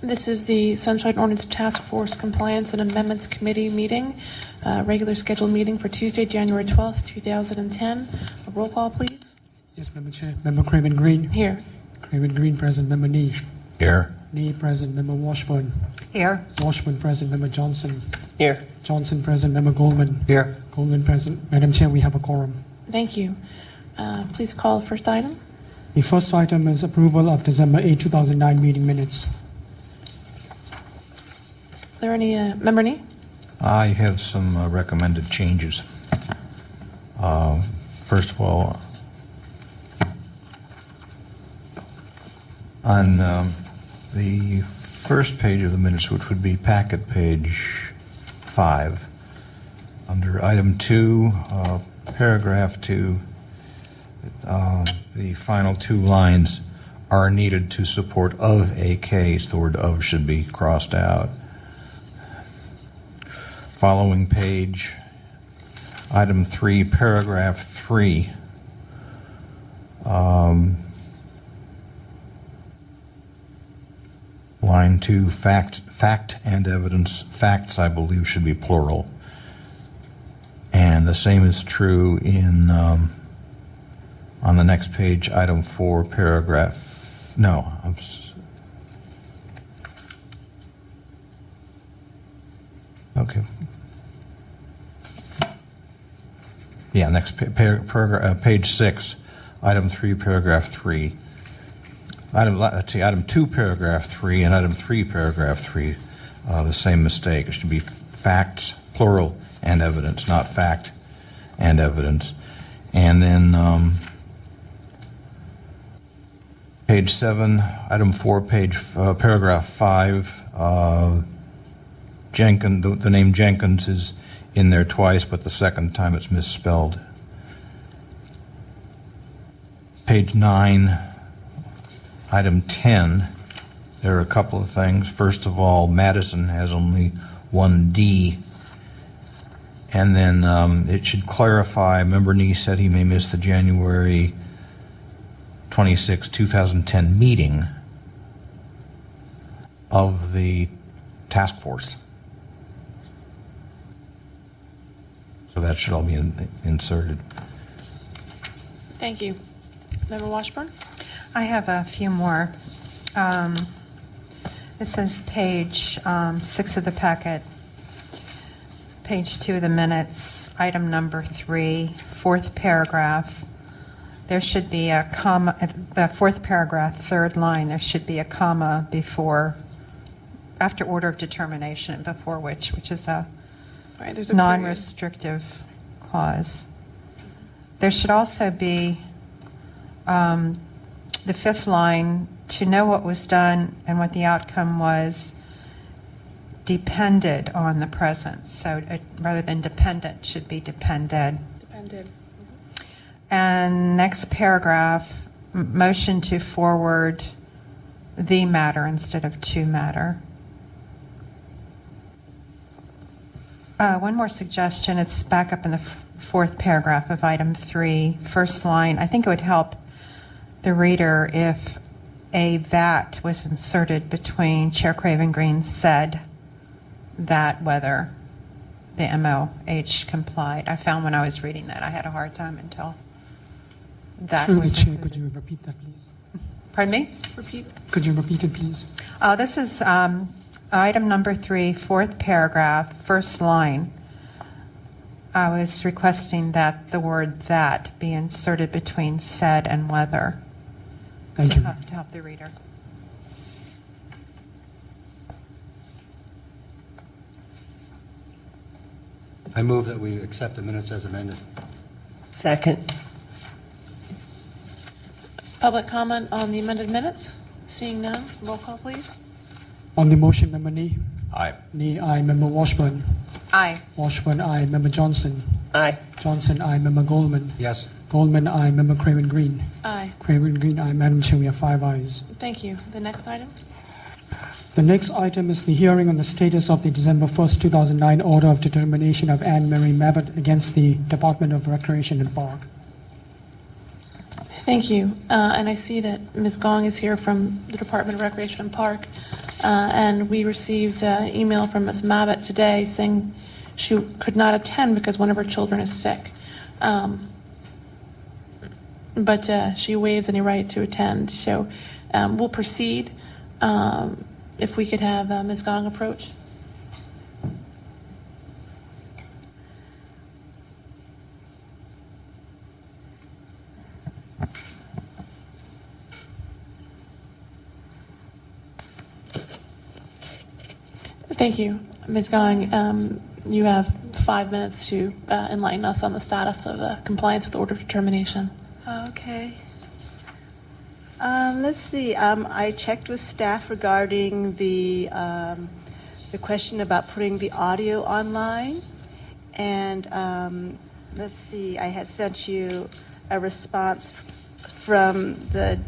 This is the Sunshine Ordinance Task Force Compliance and Amendments Committee meeting, regular scheduled meeting for Tuesday, January 12th, 2010. A roll call, please. Yes, Member Chair. Member Craven Green. Here. Craven Green present. Member Nee. Here. Nee present. Member Washburn. Here. Washburn present. Member Johnson. Here. Johnson present. Member Goldman. Here. Goldman present. Madam Chair, we have a quorum. Thank you. Please call the first item. The first item is approval of December 8, 2009 meeting minutes. Are there any, Member Nee? I have some recommended changes. First of all, on the first page of the minutes, which would be packet page 5, under item 2, paragraph 2, the final 2 lines are needed to support of a case. The word of should be crossed out. Following page, item 3, paragraph 3. Line 2, fact and evidence. Facts, I believe, should be plural. And the same is true in on the next page, item 4, paragraph. No, okay. Yeah, next page 6, item 3, paragraph 3. Item 2, paragraph 3, and item 3, paragraph 3, the same mistake. It should be facts, plural, and evidence, not fact and evidence. And then page 7, item 4, paragraph 5, Jenkins, the name Jenkins is in there twice, but the second time it's misspelled. Page 9, item 10, there are a couple of things. First of all, Madison has only one D. And then it should clarify, Member Nee said he may miss the January 26, 2010 meeting of the task force. So that should all be inserted. Thank you. Member Washburn? I have a few more. It says page 6 of the packet, page 2 of the minutes, item number 3, 4th paragraph. There should be a comma, the 4th paragraph, 3rd line, there should be a comma before, after order of determination, before which is a Right, there's a non-restrictive clause. There should also be the 5th line, to know what was done and what the outcome was depended on the presence. So rather than dependent, should be depended. Depended. And next paragraph, motion to forward the matter instead of to matter. One more suggestion. It's back up in the 4th paragraph of item 3, first line. I think it would help the reader if a that was inserted between Chair Craven Green said that whether the MOH complied. I found when I was reading that I had a hard time until that Through was the chair, included. could you repeat that, please? Pardon me? Repeat. Could you repeat it, please? This is item number 3, 4th paragraph, first line. I was requesting that the word that be inserted between said and whether Thank you. to help the reader. I move that we accept the minutes as amended. Second. Public comment on the amended minutes? Seeing none, roll call, please. On the motion, Member Nee. Aye. Nee, aye. Member Washburn. Aye. Washburn, aye. Member Johnson. Aye. Johnson, aye. Member Goldman. Yes. Goldman, aye. Member Craven Green. Aye. Craven Green, aye. Madam Chair, we have 5 ayes. Thank you. The next item? The next item is the hearing on the status of the December 1st, 2009 order of determination of Anne Mary Mabott against the Department of Recreation and Park. Thank you. And I see that Ms. Gong is here from the Department of Recreation and Park. And we received an email from Ms. Mabbitt today saying she could not attend because one of her children is sick. But she waives any right to attend. So we'll proceed. If we could have Ms. Gong approach. Thank you, Ms. Gong. You have 5 minutes to enlighten us on the status of the compliance with order of determination. Okay. Let's see. I checked with staff regarding the question about putting the audio online, and let's see. I had sent you a response from the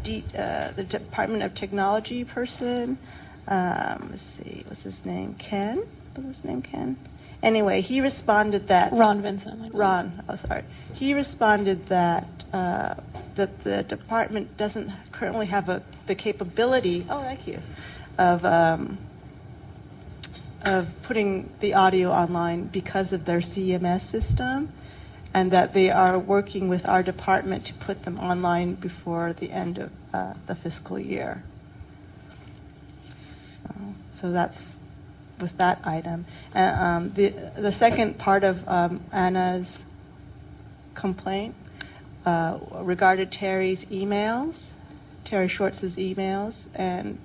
Department of Technology person. Let's see. What's his name? Ken? Was his name Ken? Anyway, he responded that Ron Vincent. I believe. Ron, oh sorry. He responded that that the department doesn't currently have the capability. Oh, thank you, of putting the audio online because of their CMS system, and that they are working with our department to put them online before the end of the fiscal year. So that's with that item. The second part of Anna's complaint regarded Terry's emails, Terry Schwartz's emails, and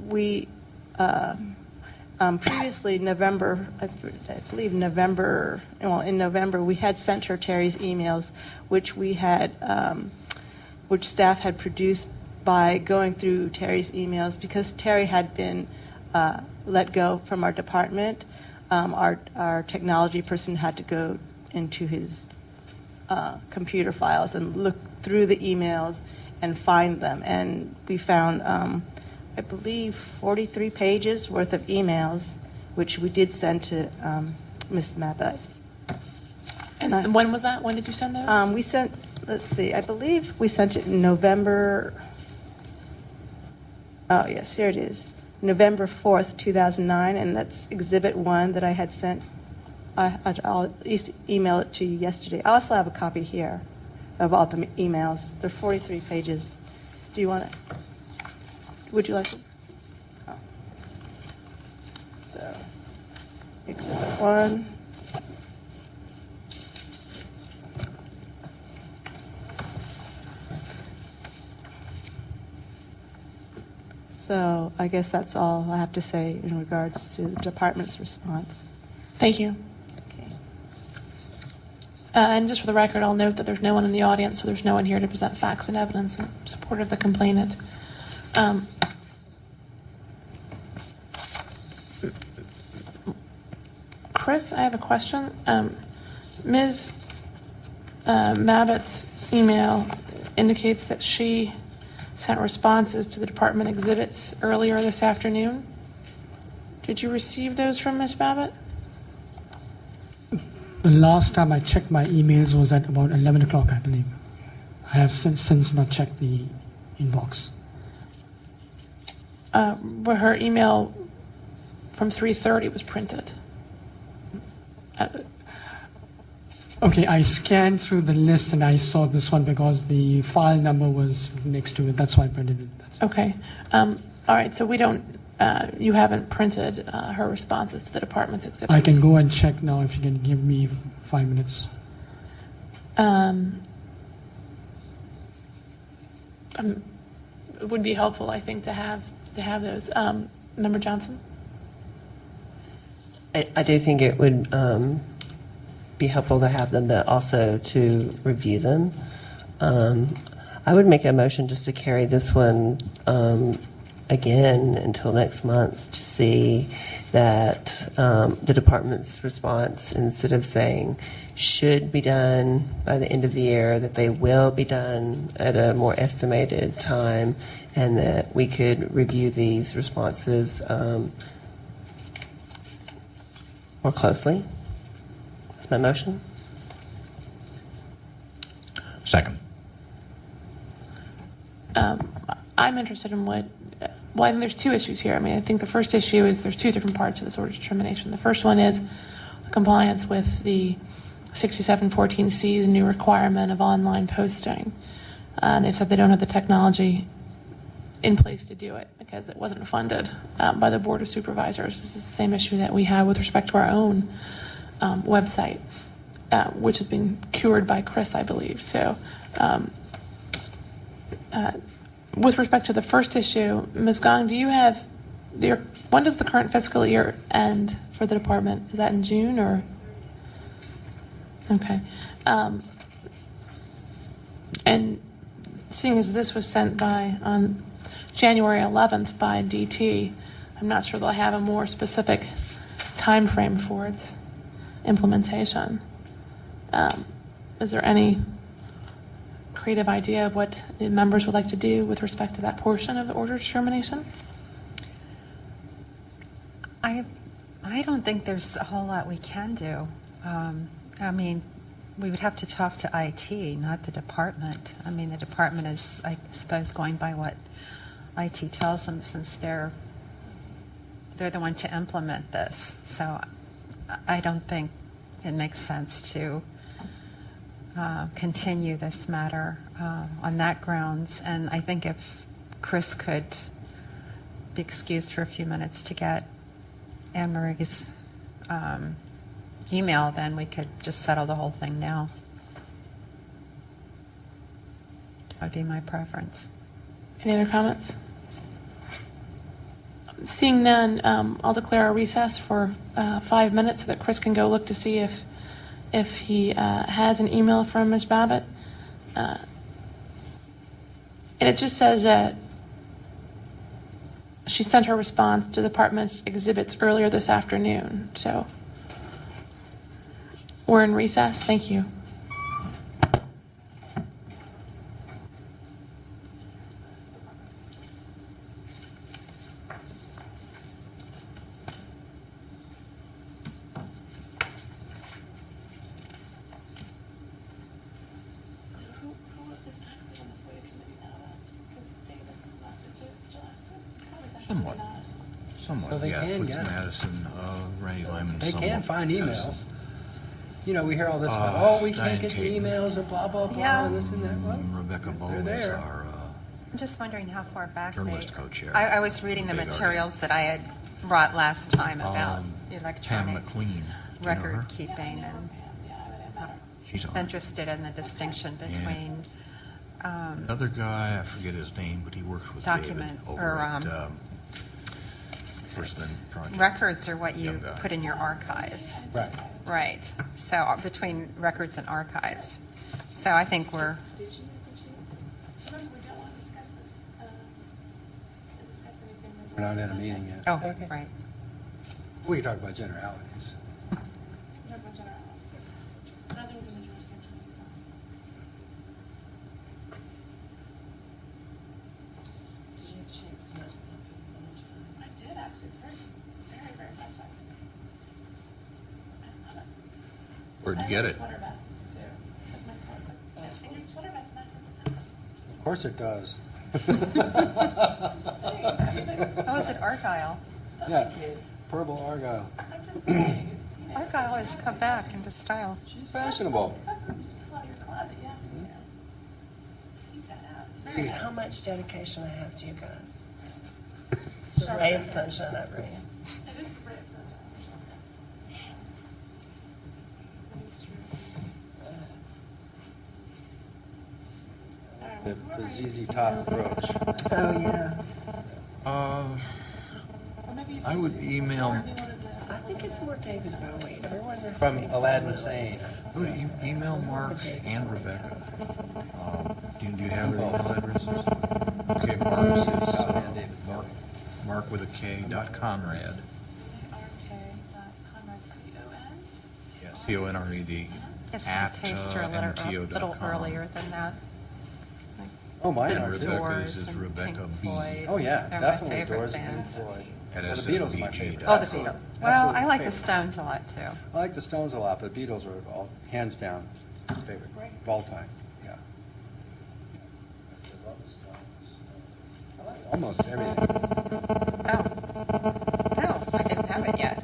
we previously November, I believe November, well in November we had sent her Terry's emails, which we had, which staff had produced by going through Terry's emails because Terry had been let go from our department. Our technology person had to go into his computer files and look through the emails and find them. And we found, I believe, 43 pages worth of emails, which we did send to Ms. Mabbitt. And when was that? When did you send those? We sent, let's see, I believe we sent it in November. Oh, yes, here it is. November 4th, 2009, and that's Exhibit 1 that I had sent. I'll email it to you yesterday. I also have a copy here of all the emails. They're 43 pages. Do you want it? Would you like it? Oh. So, Exhibit 1. So I guess that's all I have to say in regards to the department's response. Thank you. Okay. And just for the record, I'll note that there's no one in the audience, so there's no one here to present facts and evidence in support of the complainant. Chris, I have a question. Ms. Mabbitt's email indicates that she sent responses to the department exhibits earlier this afternoon. Did you receive those from Ms. Mabbitt? The last time I checked my emails was at about 11 o'clock, I believe. I have since not checked the inbox. Where her email from 3:30 was printed. Okay, I scanned through the list and I saw this one because the file number was next to it. That's why I printed it. Okay. All right, so we don't, you haven't printed her responses to the department's exhibits. I can go and check now if you can give me 5 minutes. It would be helpful, I think, to have those. Member Johnson? I do think it would be helpful to have them, but also to review them. I would make a motion just to carry this one again until next month to see that the department's response, instead of saying should be done by the end of the year, that they will be done at a more estimated time, and that we could review these responses more closely. That's my motion. Second. I'm interested in what well, I think there's two issues here. I mean, I think the first issue is there's two different parts to this order of determination. The first one is compliance with the 6714C's new requirement of online posting. They've said they don't have the technology in place to do it because it wasn't funded by the Board of Supervisors. This is the same issue that we have with respect to our own website, which has been cured by Chris, I believe. So with respect to the first issue, Ms. Gong, do you have when does the current fiscal year end for the department? Is that in June or? Okay. And seeing as this was sent on January 11th by DT, I'm not sure they'll have a more specific time frame for its implementation. Is there any creative idea of what the members would like to do with respect to that portion of the order of determination? I don't think there's a whole lot we can do. I mean, we would have to talk to IT, not the department. I mean, the department is, I suppose, going by what IT tells them, since they're the one to implement this. So I don't think it makes sense to continue this matter on that grounds. And I think if Chris could be excused for a few minutes to get Anne Marie's email, then we could just settle the whole thing now. That would be my preference. Any other comments? Seeing none, I'll declare a recess for 5 minutes so that Chris can go look to see if he has an email from Ms. Babbitt. And it just says that she sent her response to the department's exhibits earlier this afternoon. So we're in recess. Thank you. Somewhat, Well, they yeah. can With get it. Madison, Randy Lyman. They somewhat. can find emails. Madison. You know, we hear all this about, oh, we Diane can't get the Caton. emails or blah, blah, blah, Yeah. this and that. Well, Rebecca Bowe they're is there. our I'm just wondering how far back journalist co-chair. I was reading the Big materials that I had brought last time about Pam electronic McLean. Do you know record her? keeping, and She's on. interested in the distinction between Another guy, I forget his name, but he works with documents David or, over at First Amendment Project. records are what you Young guy. put in your archives. right. Right. So between records and archives. So I think we're, Did you remember, we don't want to discuss this, discuss anything that's. We're not in a meeting yet. oh, Okay. right. We can talk about generalities. Nothing within the jurisdiction. Did you have a chance to notice that? I did actually. It's very, very, very much. Where'd you get it? Sweater vests too. Like my toes, like, and your sweater vest matches the top. Of course it does. Oh, is it Argyle? Yeah, purple Argyle. I'm just saying, it's, you know, Argyle has come back into style. She's fashionable. it's not something you just pull out of your closet. You have to, you know, seek that out. It's very This is how much dedication I have to you guys. It's the ray of sunshine I bring. It is the ray of sunshine. The ZZ Top approach. Oh, yeah. I would email, I think it's more David Bowie. Everyone From Aladdin Sane. I would email Mark and Rebecca. Do you have their email addresses? Okay, Mark with a K, .Conrad. Yeah, C-O-N-R-A-D. Guess at my tastes are a little MTO.com. earlier than that. Oh, mine And are Rebecca too. Rebecca's Doors is and Rebecca Pink B. Floyd. Oh, yeah, They're my definitely favorite Doors and band. Pink Floyd. At Well, the Beatles are my SFBG. favorite. Oh, the Absolute- Beatles. Well, absolute I like the favorite. Stones a lot, too. I like the Stones a lot, but Beatles are all hands down favorite of all time. Yeah. I love the Stones. I like Almost everything. Oh. No, I didn't have it yet.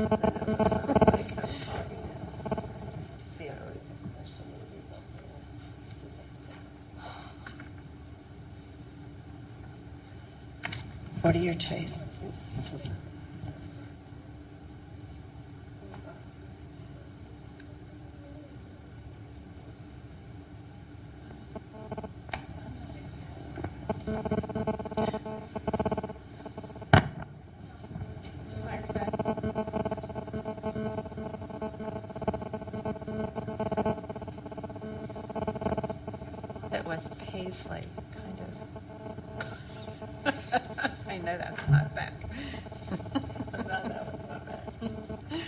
What are your tastes? It with paisley, kind of. I know that's not back.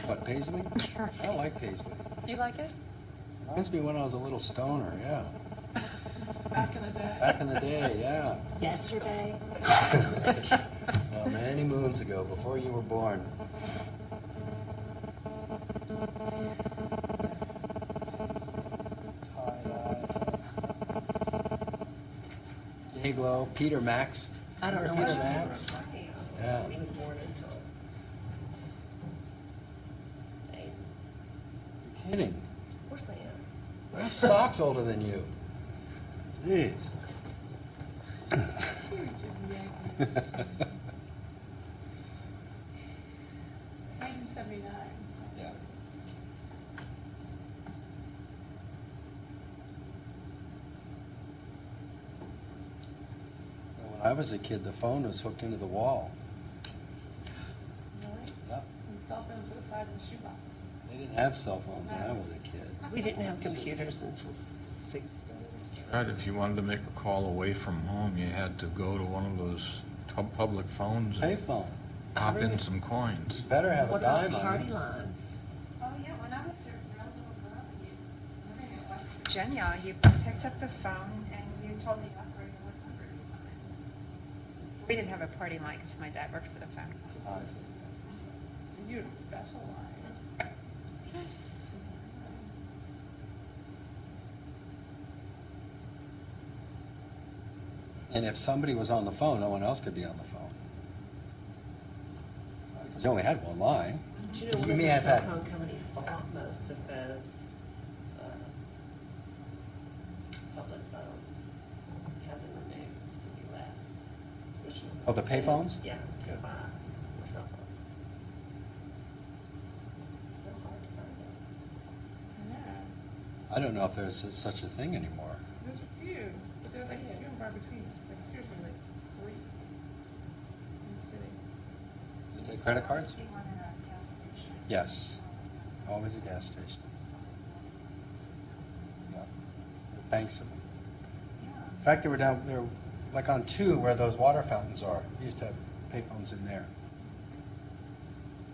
What, paisley? I like paisley. You like it? Reminds me when I was a little stoner, yeah. Back in the day. Back in the day, yeah. Yesterday? Well, many moons ago, before you were born. Day Glow, Peter Max. I don't know Peter what Max. Yeah. Even born until. Hey, You're kidding. of course I am. I have socks older than you. Jeez. 1979. Yeah. When I was a kid, the phone was hooked into the wall. Really? Yep. And cell phones were the size of a shoebox. They didn't have cell phones when I was a kid. We didn't have computers until 6. Right, if you wanted to make a call away from home, you had to go to one of those public phones and Payphone. pop in some coins. You better have a What about dime on party it. lines? Oh, yeah, when I was a real little girl, living in West Virginia, you picked up the phone and you told the operator what number you wanted. We didn't have a party line because my dad worked for the phone. And you had a special line. And if somebody was on the phone, no one else could be on the phone. Because you only had one line. Do you know one You of may the have cell had- phone companies bought most of those public phones, had them removed to the U.S. which was Oh, the payphones? Yeah, Yeah. to buy more cell phones. It's so hard to find those. Yeah. I don't know if there's such a thing anymore. There's a few, but they're like few and far between. Like seriously, like 3 in the city. Do they take credit cards? Be one at a gas station. Yes. Always a gas station. Yeah. Banks of them. In fact, they were down there, like on 2 where those water fountains are. They used to have payphones in there.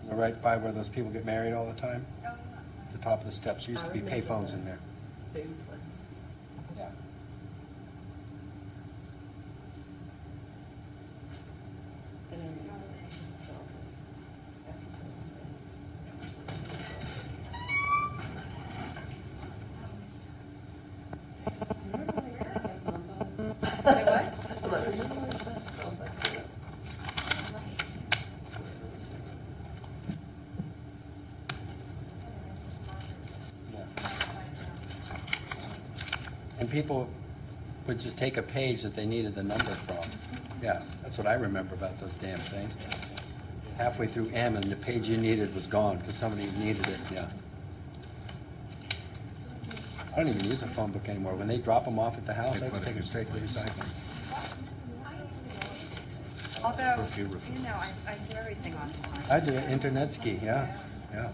You know, right by where those people get married all the time? The top of the steps, there used to be I remember payphones that. in there. Food place. Yeah. And then Say what? Yeah. And people would just take a page that they needed the number from. Yeah, that's what I remember about those damn things. Halfway through M and the page you needed was gone because somebody needed it, yeah. I don't even use a phone book anymore. When they drop them off at the house, I just take them straight to the recycling. Although, you know, I do everything online. I do it, internet ski, yeah, yeah.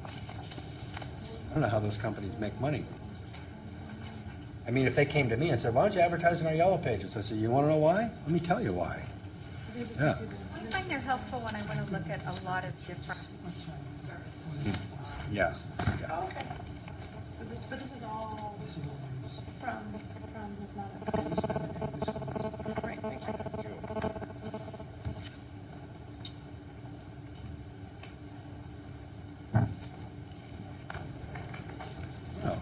I don't know how those companies make money. I mean, if they came to me and said, why don't you advertise in our yellow pages? I said, you want to know why? Let me tell you why. Yeah. I find they're helpful when I want to look at a lot of different services. Yeah. Oh, okay. But this is all from his mother. Right, thank you. Oh.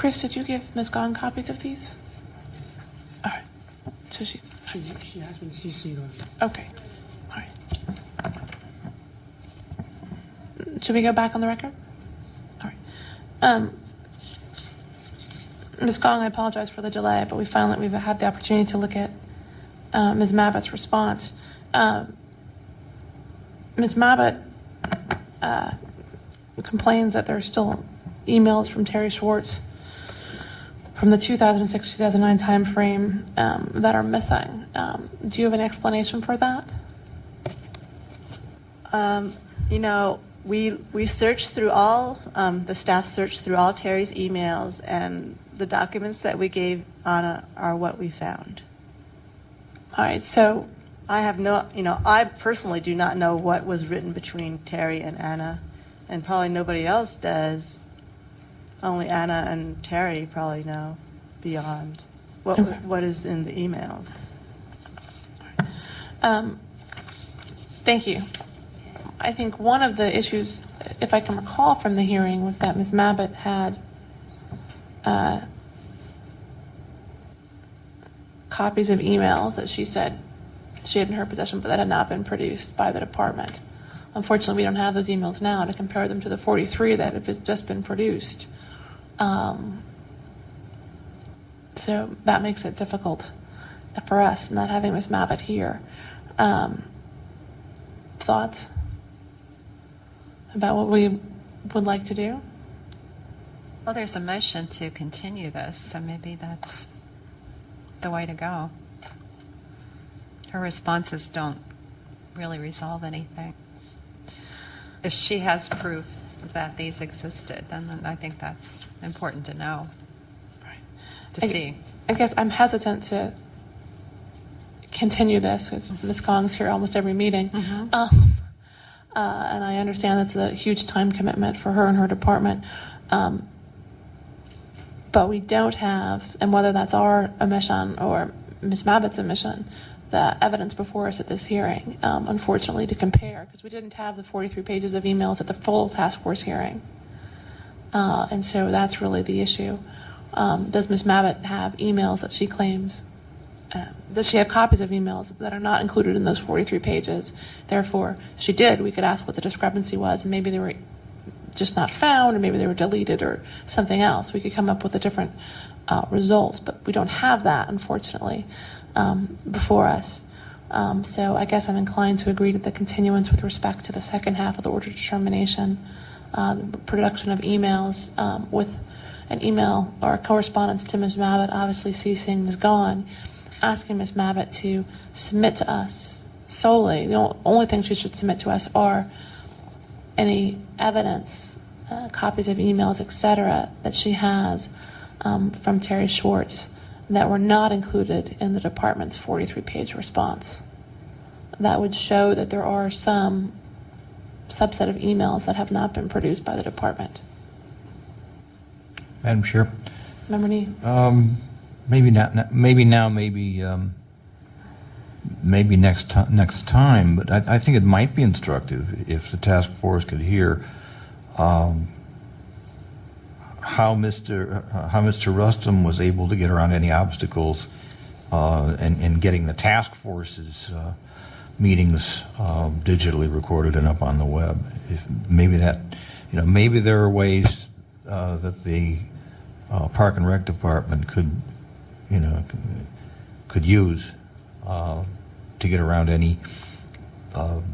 Chris, did you give Ms. Gong copies of these? All right. So she's, She has been CC'd on. okay. All right. Should we go back on the record? All right. Ms. Gong, I apologize for the delay, but we finally we've had the opportunity to look at Ms. Mabbitt's response. Ms. Mabbitt complains that there are still emails from Terry Schwartz from the 2006-2009 time frame that are missing. Do you have an explanation for that? You know, we searched through all, the staff searched through all Terry's emails, and the documents that we gave Anna are what we found. All right, so I have no, I personally do not know what was written between Terry and Anna, and probably nobody else does. Only Anna and Terry probably know beyond what is in the emails. thank you. I think one of the issues, if I can recall from the hearing, was that Ms. Mabbitt had copies of emails that she said she had in her possession, but that had not been produced by the department. Unfortunately, we don't have those emails now to compare them to the 43 that have just been produced. So that makes it difficult for us not having Ms. Mabbitt here. Thoughts about what we would like to do? Well, there's a motion to continue this, so maybe that's the way to go. Her responses don't really resolve anything. If she has proof that these existed, then I think that's important to know, to see. I guess I'm hesitant to continue this because Ms. Gong's here almost every meeting. And I understand that's a huge time commitment for her and her department. But we don't have, and whether that's our omission or Ms. Mabbitt's omission, the evidence before us at this hearing, unfortunately, to compare, because we didn't have the 43 pages of emails at the full task force hearing. And so that's really the issue. Does Ms. Mabbitt have emails that she claims? Does she have copies of emails that are not included in those 43 pages? Therefore, if she did, we could ask what the discrepancy was, and maybe they were just not found, or maybe they were deleted, or something else. We could come up with a different result, but we don't have that, unfortunately, before us. So I guess I'm inclined to agree to the continuance with respect to the second half of the order determination, the production of emails with an email or correspondence to Ms. Mabbitt, obviously CCing Ms. Gong, asking Ms. Mabbitt to submit to us solely. The only thing she should submit to us are any evidence, copies of emails, etc., that she has from Terry Schwartz that were not included in the department's 43-page response. That would show that there are some subset of emails that have not been produced by the department. Madam Chair, Member Nee? maybe not. Maybe now. Maybe next time. But I think it might be instructive if the task force could hear how Mr. Rustum was able to get around any obstacles in getting the task force's meetings digitally recorded and up on the web. If maybe that, maybe there are ways that the Park and Rec Department could use to get around any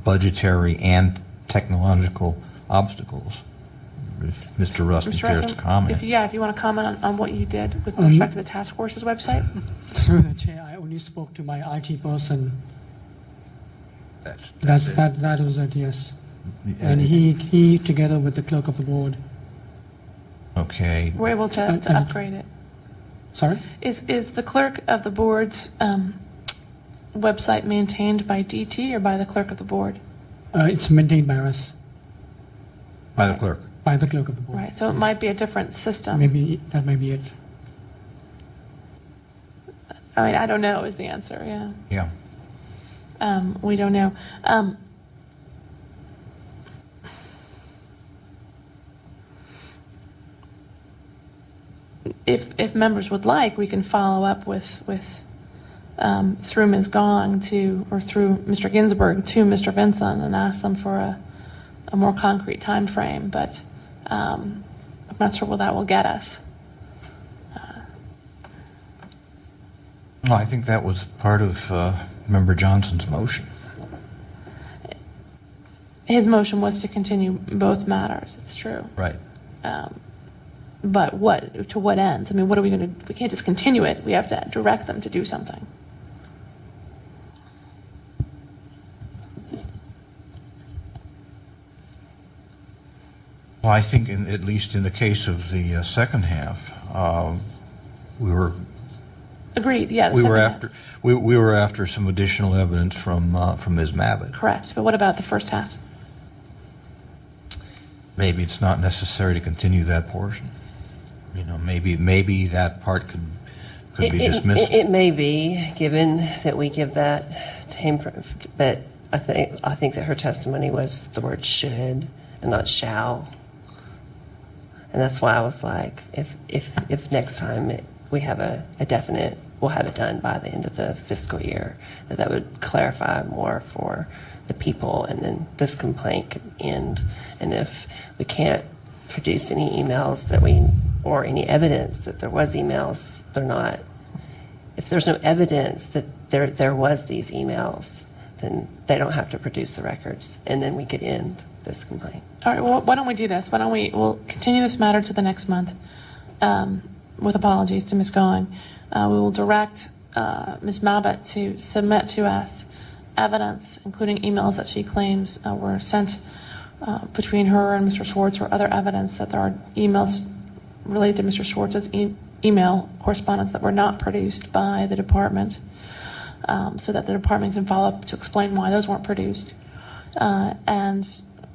budgetary and technological obstacles. If Mr. Rustum cares to comment. If you want to comment on what you did with respect to the task force's website. Through the chair, I only spoke to my IT person. That's it. That was it, yes. And he together with the clerk of the board. Okay. We're able to upgrade it. Sorry? Is the clerk of the board's website maintained by DT or by the clerk of the board? It's maintained by us, By the clerk. by the clerk of the board. Right, so it might be a different system. Maybe that may be it. I mean, I don't know is the answer, yeah. Yeah. We don't know. if members would like, we can follow up with through Ms. Gong or through Mr. Ginsburg to Mr. Vincent and ask them for a more concrete time frame. But I'm not sure what that will get us. Well, I think that was part of Member Johnson's motion. His motion was to continue both matters. It's true. Right. But to what ends? I mean, what are we going to? We can't just continue it. We have to direct them to do something. Well, I think at least in the case of the second half, we were Agreed. Yeah. we were after some additional evidence from Ms. Mabbitt. Correct. But what about the first half? Maybe it's not necessary to continue that portion. You know, maybe that part could be dismissed. It may be, given that we give that time, but I think that her testimony was the word should and not shall, and that's why I was like, if next time we have a definite, we'll have it done by the end of the fiscal year, that would clarify more for the people, and then this complaint could end. And if we can't produce any emails or any evidence that there was emails, if there's no evidence that there was these emails, then they don't have to produce the records, and then we could end this complaint. All right. Well, why don't we do this? We'll continue this matter to the next month, with apologies to Ms. Gong. We will direct Ms. Mabbitt to submit to us evidence, including emails that she claims were sent between her and Mr. Schwartz, or other evidence that there are emails related to Mr. Schwartz's email correspondence that were not produced by the department, so that the department can follow up to explain why those weren't produced. And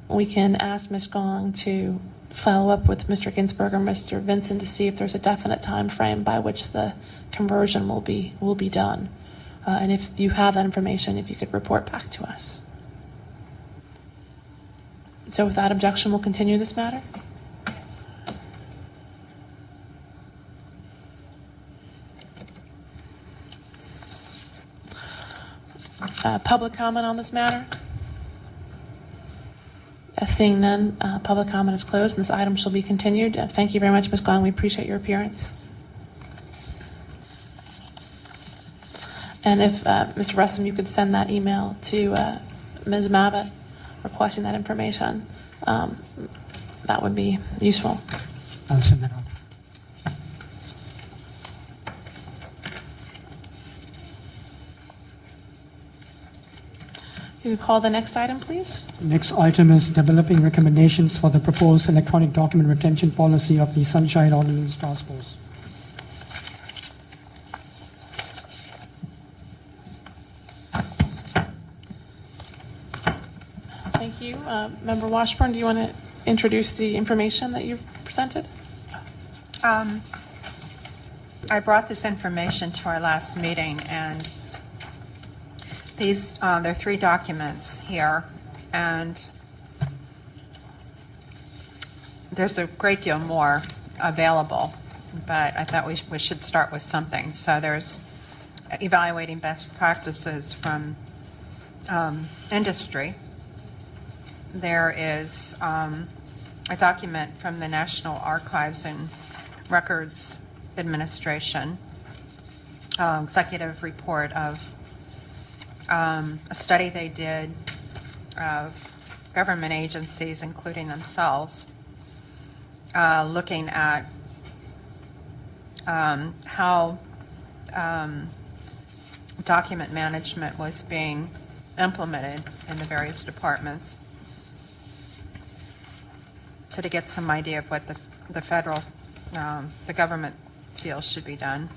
we can ask Ms. Gong to follow up with Mr. Ginsburg or Mr. Vincent to see if there's a definite time frame by which the conversion will be done. And if you have that information, if you could report back to us. So without objection, we'll continue this matter. Public comment on this matter? Seeing none, public comment is closed, and this item shall be continued. Thank you very much, Ms. Gong. We appreciate your appearance. And if, Mr. Russum, you could send that email to Ms. Mabbitt requesting that information, that would be useful. I'll send that out. You could call the next item, please. Next item is developing recommendations for the proposed electronic document retention policy of the Sunshine Ordinance Task Force. Thank you. Member Washburn, do you want to introduce the information that you've presented? I brought this information to our last meeting, and there are 3 documents here, and there's a great deal more available, but I thought we should start with something. So there's evaluating best practices from industry. There is a document from the National Archives and Records Administration, executive report of a study they did of government agencies, including themselves, looking at how document management was being implemented in the various departments. So to get some idea of what the federal, the government feels should be done.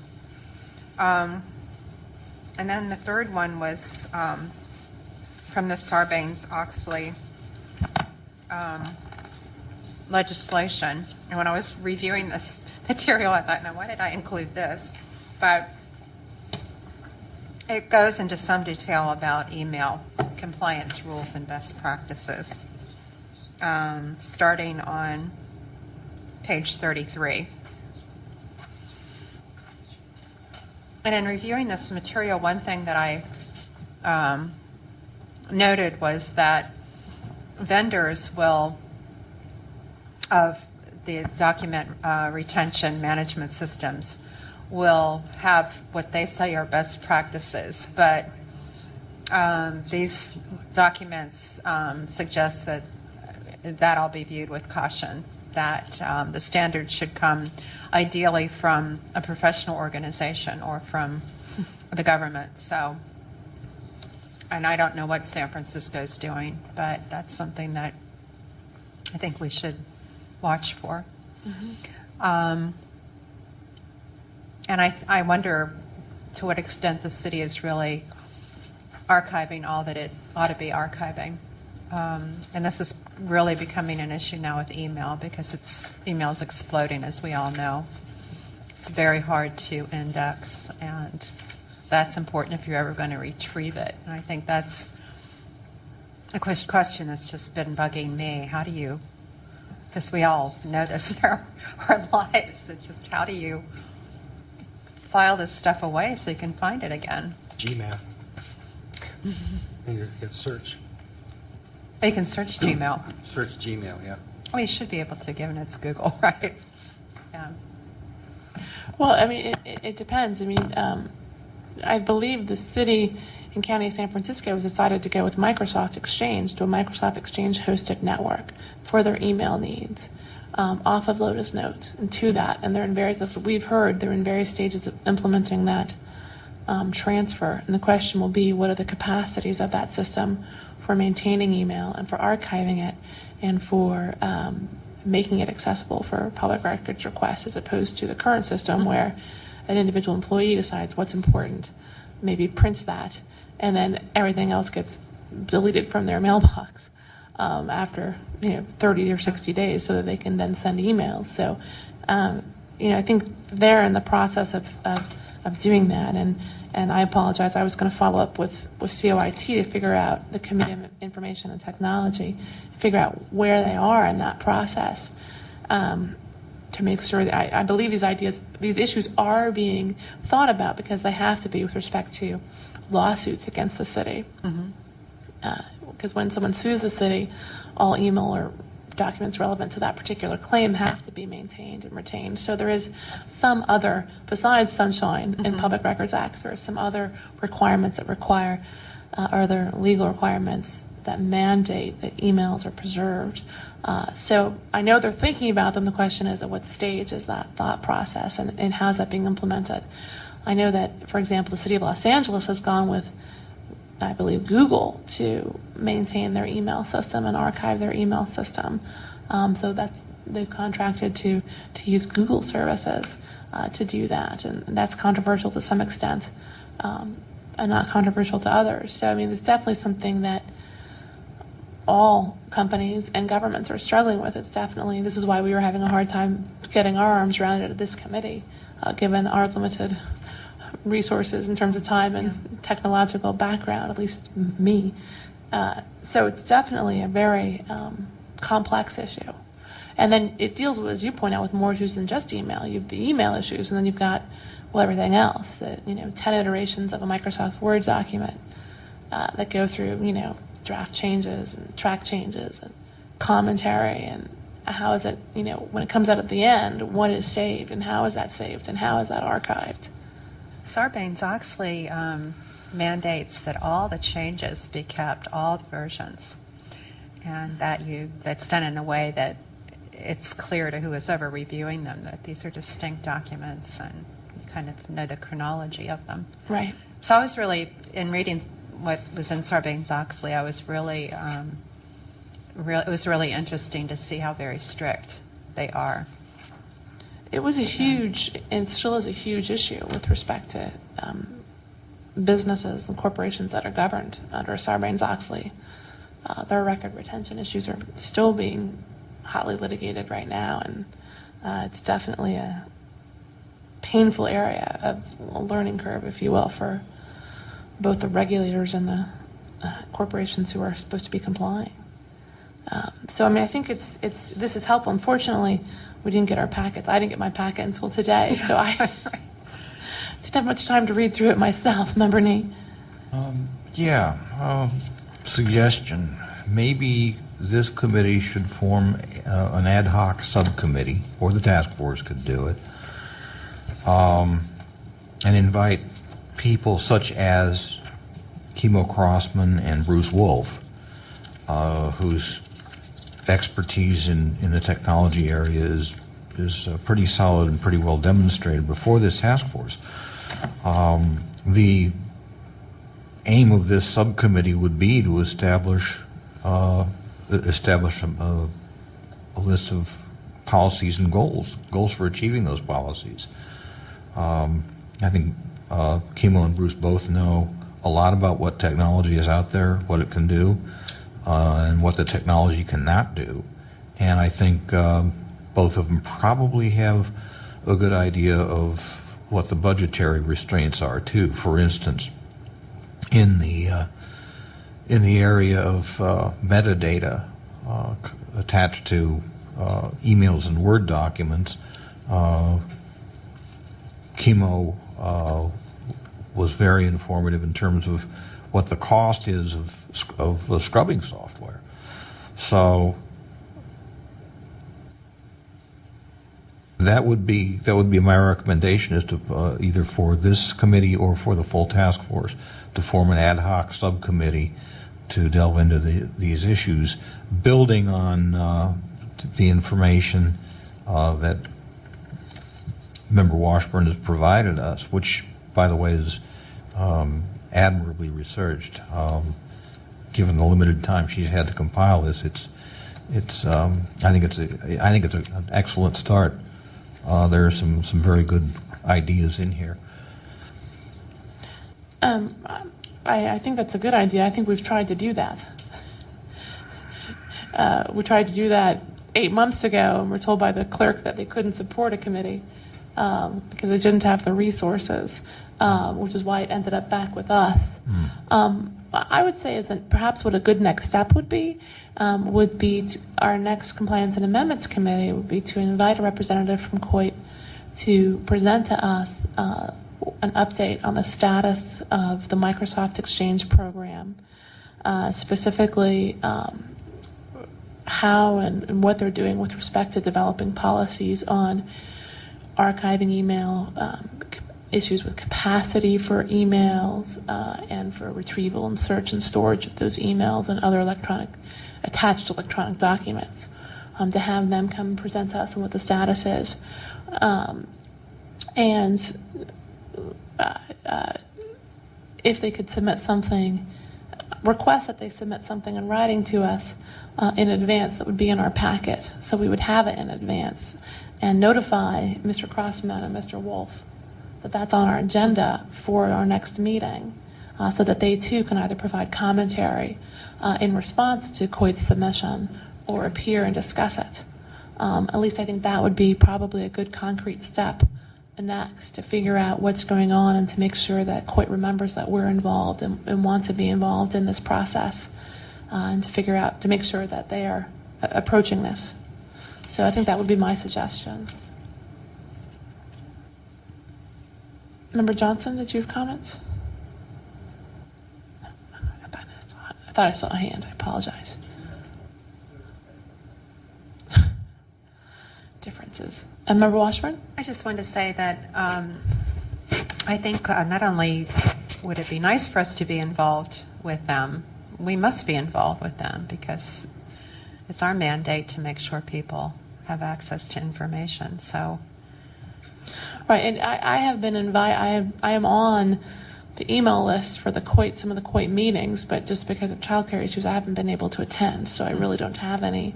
And then the third one was from the Sarbanes-Oxley legislation. And when I was reviewing this material, I thought, now why did I include this? But it goes into some detail about email compliance rules and best practices, starting on page 33. And in reviewing this material, one thing that I noted was that vendors will, of the document retention management systems, will have what they say are best practices, but these documents suggest that that'll be viewed with caution, that the standards should come ideally from a professional organization or from the government. So, and I don't know what San Francisco's doing, but that's something that I think we should watch for. And I wonder to what extent the city is really archiving all that it ought to be archiving. And this is really becoming an issue now with email, because email is exploding, as we all know. It's very hard to index, and that's important if you're ever going to retrieve it. And I think that's a question that's just been bugging me. How do you, because we all know this in our lives, it's just how do you file this stuff away so you can find it again? Gmail. And you hit search. You can search Gmail. Search Gmail, yeah. Well, you should be able to, given it's Google, right? Yeah. Well, I mean, it depends. I mean, I believe the city and county of San Francisco has decided to go with Microsoft Exchange, to a Microsoft Exchange hosted network for their email needs, off of Lotus Notes and to that. And they're in various, as we've heard, they're in various stages of implementing that transfer. And the question will be, what are the capacities of that system for maintaining email and for archiving it and for making it accessible for public records requests, as opposed to the current system where an individual employee decides what's important, maybe prints that, and then everything else gets deleted from their mailbox after 30 or 60 days, so that they can then send emails. So I think they're in the process of doing that, and I apologize. I was going to follow up with COIT to figure out, the Committee of Information and Technology, figure out where they are in that process, to make sure that I believe these issues are being thought about, because they have to be with respect to lawsuits against the city. Because when someone sues the city, all email or documents relevant to that particular claim have to be maintained and retained. So there is some other, besides Sunshine in Public Records Acts, there are some other requirements that require, or other legal requirements that mandate that emails are preserved. So I know they're thinking about them. The question is, at what stage is that thought process, and how is that being implemented? I know that, for example, the city of Los Angeles has gone with, I believe, Google to maintain their email system and archive their email system. So they've contracted to use Google services to do that, and that's controversial to some extent, and not controversial to others. So I mean, it's definitely something that all companies and governments are struggling with. This is why we were having a hard time getting our arms around it at this committee, given our limited resources in terms of time and technological background, at least me. So it's definitely a very complex issue. And then it deals with, as you point out, with more issues than just email. You have the email issues, and then you've got, well, everything else, that 10 iterations of a Microsoft Word document that go through, draft changes and track changes and commentary, and how is it, when it comes out at the end, what is saved and how is that saved and how is that archived? Sarbanes-Oxley mandates that all the changes be kept, all the versions, and that's done in a way that it's clear to who is ever reviewing them that these are distinct documents, and you kind of know the chronology of them. Right. So I was really, in reading what was in Sarbanes-Oxley, I was really, it was really interesting to see how very strict they are. It was a huge, and still is a huge issue with respect to businesses and corporations that are governed under Sarbanes-Oxley. Their record retention issues are still being hotly litigated right now, and it's definitely a painful area of a learning curve, if you will, for both the regulators and the corporations who are supposed to be complying. So, I mean, I think this is helpful. Unfortunately, we didn't get our packets. I didn't get my packet until today, so have much time to read through it myself. Member Nee? Suggestion. Maybe this committee should form an ad hoc subcommittee, or the task force could do it, and invite people such as Kimo Crossman and Bruce Wolf, whose expertise in the technology area is pretty solid and pretty well demonstrated before this task force. The aim of this subcommittee would be to establish a list of policies and goals for achieving those policies. I think Kimo and Bruce both know a lot about what technology is out there, what it can do, and what the technology cannot do. And I think both of them probably have a good idea of what the budgetary restraints are too. For instance, in the area of metadata attached to emails and Word documents, Kimo was very informative in terms of what the cost is of scrubbing software. So that would be my recommendation, is to either for this committee or for the full task force to form an ad hoc subcommittee to delve into these issues, building on the information that Member Washburn has provided us, which, by the way, is admirably researched. Given the limited time she's had to compile this, I think it's an excellent start. There are some very good ideas in here. I think that's a good idea. I think we've tried to do that. We tried to do that 8 months ago, and we're told by the clerk that they couldn't support a committee because they didn't have the resources, which is why it ended up back with us. I would say is that perhaps what a good next step would be our next Compliance and Amendments Committee would be to invite a representative from COIT to present to us an update on the status of the Microsoft Exchange program, specifically how and what they're doing with respect to developing policies on archiving email, issues with capacity for emails, and for retrieval and search and storage of those emails and other attached electronic documents, to have them come present to us on what the status is. And if they could submit something, request that they submit something in writing to us in advance that would be in our packet, so we would have it in advance, and notify Mr. Crossman and Mr. Wolf that that's on our agenda for our next meeting, so that they too can either provide commentary in response to COIT's submission or appear and discuss it. At least I think that would be probably a good concrete step next, to figure out what's going on and to make sure that COIT remembers that we're involved and want to be involved in this process, and to make sure that they are approaching this. So I think that would be my suggestion. Member Johnson, did you have comments? I thought I saw a hand. I apologize. Differences. And Member Washburn? I just wanted to say that I think not only would it be nice for us to be involved with them, we must be involved with them, because it's our mandate to make sure people have access to information. So, right, and I have been invited. I am on the email list for some of the COIT meetings, but just because of childcare issues, I haven't been able to attend. So I really don't have any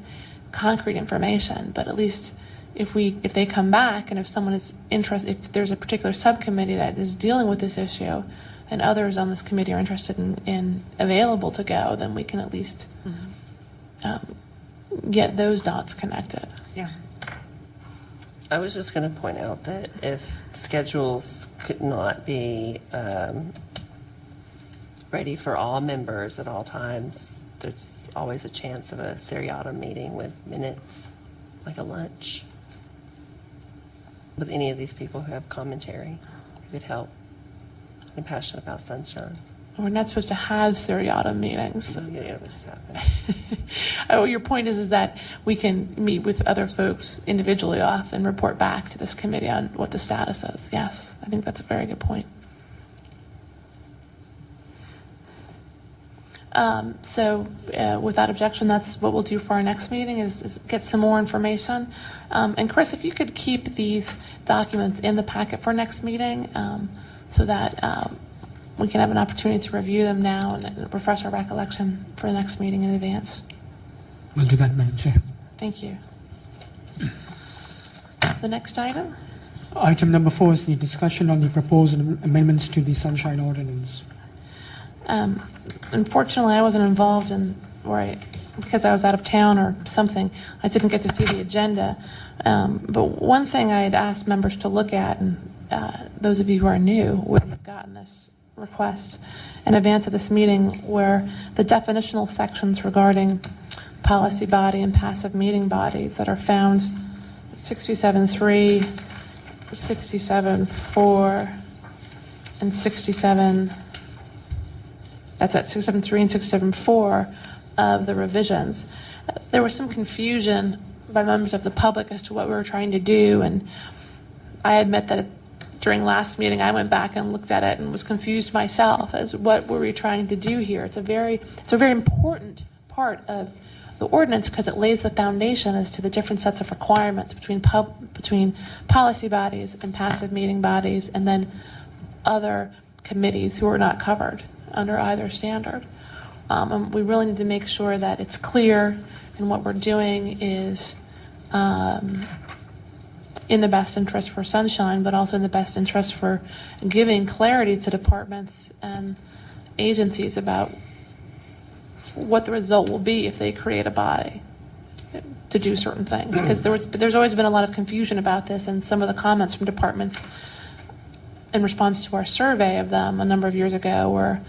concrete information. But at least if they come back, and if someone is interested, if there's a particular subcommittee that is dealing with this issue, and others on this committee are interested in available to go, then we can at least get those dots connected. yeah. I was just going to point out that if schedules could not be ready for all members at all times, there's always a chance of a seriatim meeting with minutes, like a lunch, with any of these people who have commentary. It could help. I'm passionate about sunshine. We're not supposed to have seriatim meetings. So, yeah, this happened. Oh, your point is that we can meet with other folks individually off and report back to this committee on what the status is. Yes, I think that's a very good point. Without objection, that's what we'll do for our next meeting is get some more information. And Chris, if you could keep these documents in the packet for next meeting so that we can have an opportunity to review them now and refresh our recollection for the next meeting in advance. We'll do that, Madam Chair. Thank you. The next item? Item number 4 is the discussion on the proposed amendments to the Sunshine Ordinance. Unfortunately, I wasn't involved because I was out of town or something. I didn't get to see the agenda. But one thing I had asked members to look at, and those of you who are new would have gotten this request in advance of this meeting, were the definitional sections regarding policy body and passive meeting bodies that are found 67.3, 67.4, and 67. That's at 67.3 and 67.4 of the revisions. There was some confusion by members of the public as to what we were trying to do, and I admit that during last meeting I went back and looked at it and was confused myself as what were we trying to do here. It's a very important part of the ordinance because it lays the foundation as to the different sets of requirements between policy bodies and passive meeting bodies, and then other committees who are not covered under either standard. And we really need to make sure that it's clear and what we're doing is in the best interest for Sunshine, but also in the best interest for giving clarity to departments and agencies about what the result will be if they create a body to do certain things. Because there's always been a lot of confusion about this, and some of the comments from departments in response to our survey of them a number of years ago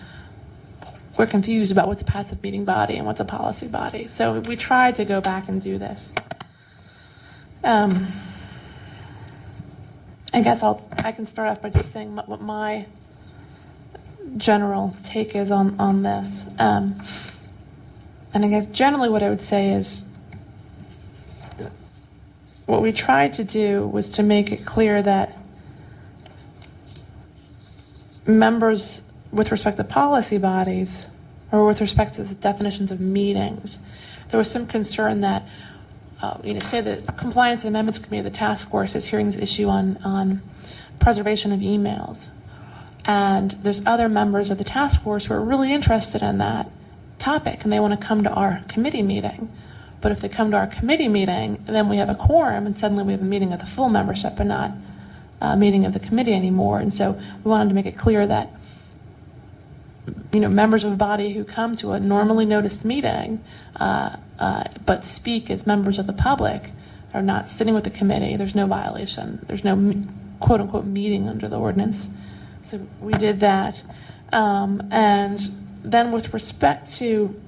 we're confused about what's a passive meeting body and what's a policy body. So we tried to go back and do this. I guess I can start off by just saying what my general take is on this. And I guess generally what I would say is what we tried to do was to make it clear that members with respect to policy bodies or with respect to the definitions of meetings, there was some concern that, say the Compliance and Amendments Committee of the task force is hearing this issue on preservation of emails. And there's other members of the task force who are really interested in that topic and they want to come to our committee meeting. But if they come to our committee meeting, then we have a quorum and suddenly we have a meeting of the full membership and not a meeting of the committee anymore. And so we wanted to make it clear that members of a body who come to a normally noticed meeting but speak as members of the public are not sitting with the committee. There's no violation. There's no quote-unquote meeting under the ordinance. So we did that. And then with respect to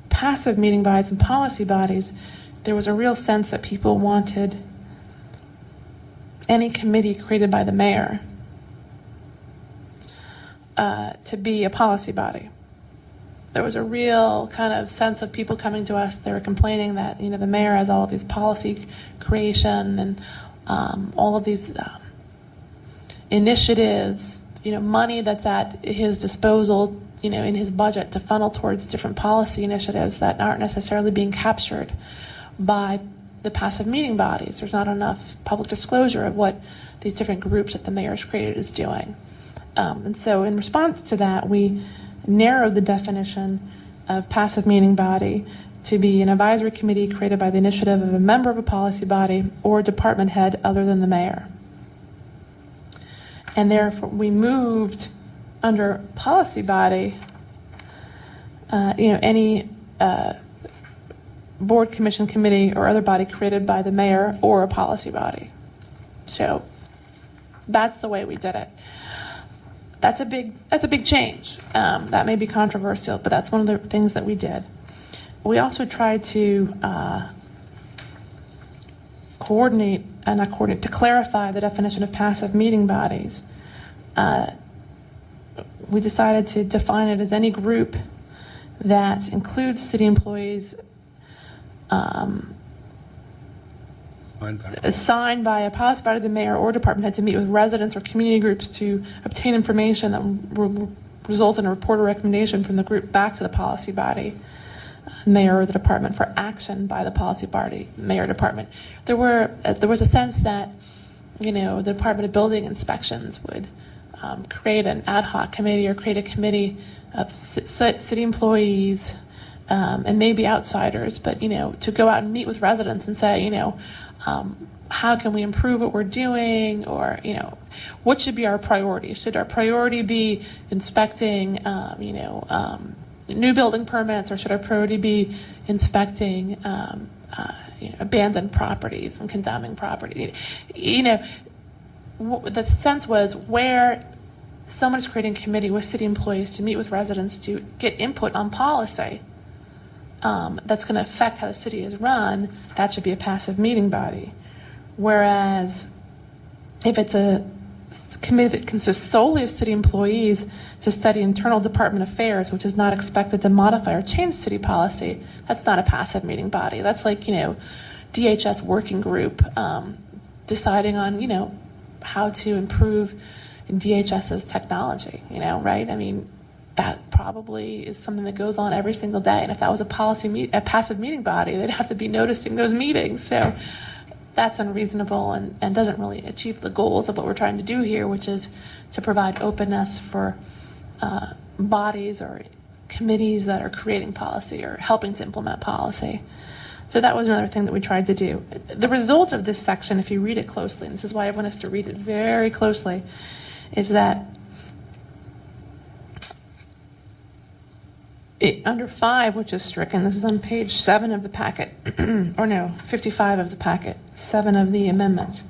passive meeting bodies and policy bodies, there was a real sense that people wanted any committee created by the mayor to be a policy body. There was a real kind of sense of people coming to us. They were complaining that the mayor has all of these policy creation and all of these initiatives, money that's at his disposal, in his budget to funnel towards different policy initiatives that aren't necessarily being captured by the passive meeting bodies. There's not enough public disclosure of what these different groups that the mayor's created is doing. And so in response to that, we narrowed the definition of passive meeting body to be an advisory committee created by the initiative of a member of a policy body or department head other than the mayor. And therefore, we moved under policy body, any board, commission, committee, or other body created by the mayor or a policy body. So that's the way we did it. That's a big change. That may be controversial, but that's one of the things that we did. We also tried to clarify the definition of passive meeting bodies. we decided to define it as any group that includes city employees assigned by a policy body of the mayor or department head to meet with residents or community groups to obtain information that will result in a report or recommendation from the group back to the policy body, mayor or the department for action by the policy body, mayor or department. There was a sense that, the Department of Building Inspections would create an ad hoc committee or create a committee of city employees and maybe outsiders, but to go out and meet with residents and say, how can we improve what we're doing, or what should be our priority? Should our priority be inspecting new building permits, or should our priority be inspecting abandoned properties and condemning property? The sense was where someone's creating a committee with city employees to meet with residents to get input on policy that's going to affect how the city is run, that should be a passive meeting body. Whereas if it's a committee that consists solely of city employees to study internal department affairs, which is not expected to modify or change city policy, that's not a passive meeting body. That's like, DHS working group deciding on, how to improve DHS's technology, right? I mean, that probably is something that goes on every single day. And if that was a passive meeting body, they'd have to be noticing those meetings. So that's unreasonable and doesn't really achieve the goals of what we're trying to do here, which is to provide openness for bodies or committees that are creating policy or helping to implement policy. So that was another thing that we tried to do. The result of this section, if you read it closely, and this is why I want us to read it very closely, is that under 5, which is stricken, this is on page 7 of the packet, or no, 55 of the packet, 7 of the amendments.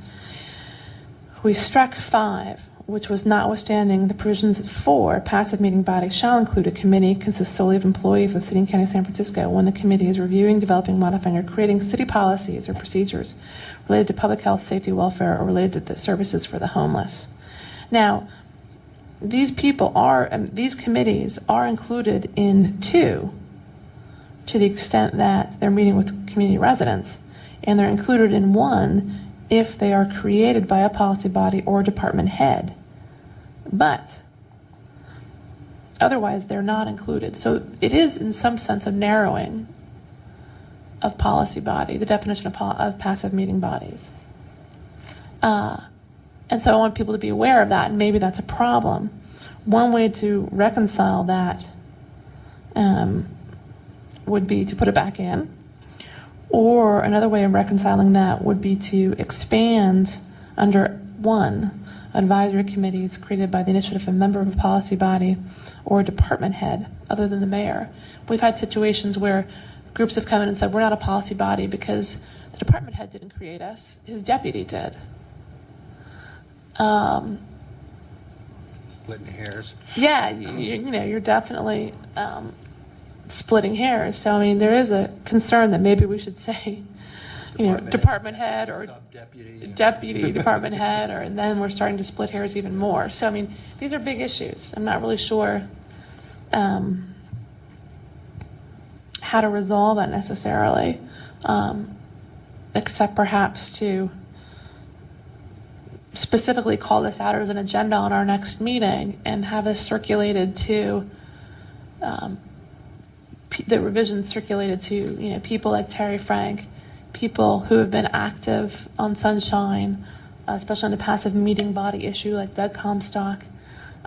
We struck 5, which was notwithstanding the provisions of 4, passive meeting body shall include a committee consist solely of employees of the City and County of San Francisco when the committee is reviewing, developing, modifying, or creating city policies or procedures related to public health, safety, welfare, or related to the services for the homeless. Now, these committees are included in 2 to the extent that they're meeting with community residents, and they're included in 1 if they are created by a policy body or department head. But otherwise, they're not included. So it is, in some sense, a narrowing of policy body, the definition of passive meeting bodies. And so I want people to be aware of that, and maybe that's a problem. One way to reconcile that would be to put it back in, or another way of reconciling that would be to expand under 1, advisory committees created by the initiative of a member of a policy body or a department head other than the mayor. We've had situations where groups have come in and said, we're not a policy body because the department head didn't create us, his deputy did. Splitting hairs. Yeah, you're definitely splitting hairs. So, I mean, there is a concern that maybe we should say, department head or deputy department head, and then we're starting to split hairs even more. So, I mean, these are big issues. I'm not really sure how to resolve that necessarily, except perhaps to specifically call this out as an agenda on our next meeting and have this circulated to the revision circulated to people like Terry Frank, people who have been active on Sunshine, especially on the passive meeting body issue like Doug Comstock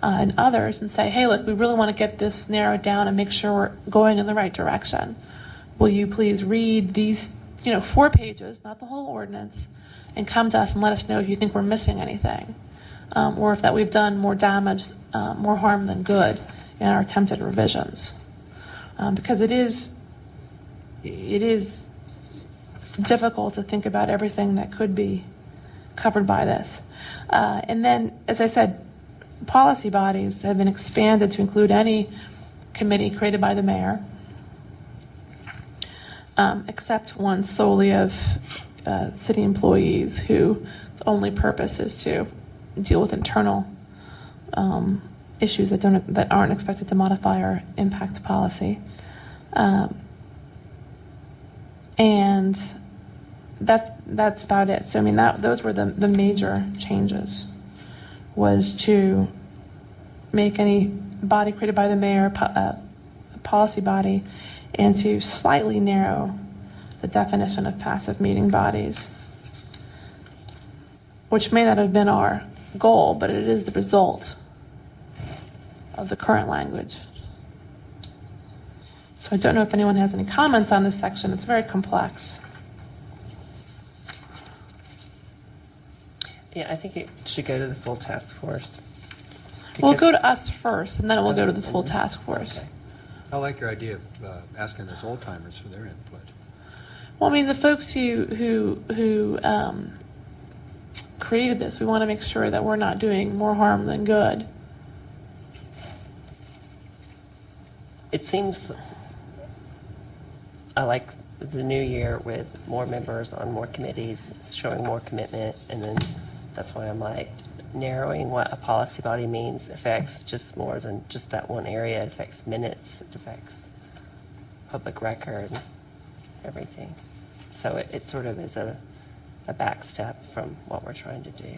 and others, and say, hey, look, we really want to get this narrowed down and make sure we're going in the right direction. Will you please read these 4 pages, not the whole ordinance, and come to us and let us know if you think we're missing anything, or if that we've done more damage, more harm than good in our attempted revisions. Because it is difficult to think about everything that could be covered by this. And then, as I said, policy bodies have been expanded to include any committee created by the mayor, except one solely of city employees whose only purpose is to deal with internal issues that aren't expected to modify or impact policy. And that's about it. So I mean, those were the major changes, was to make any body created by the mayor a policy body, and to slightly narrow the definition of passive meeting bodies, which may not have been our goal, but it is the result of the current language. So I don't know if anyone has any comments on this section. It's very complex. Yeah, I think it should go to the full task force. We'll Because- go to us first, and then we'll go to the full task force. I like your idea of asking those old timers for their input. Well, I mean, the folks who created this, we want to make sure that we're not doing more harm than good. It seems I like the new year with more members on more committees, showing more commitment, and then that's why I'm like, narrowing what a policy body means affects just more than just that one area. It affects minutes, it affects public record, everything. So it sort of is a back step from what we're trying to do.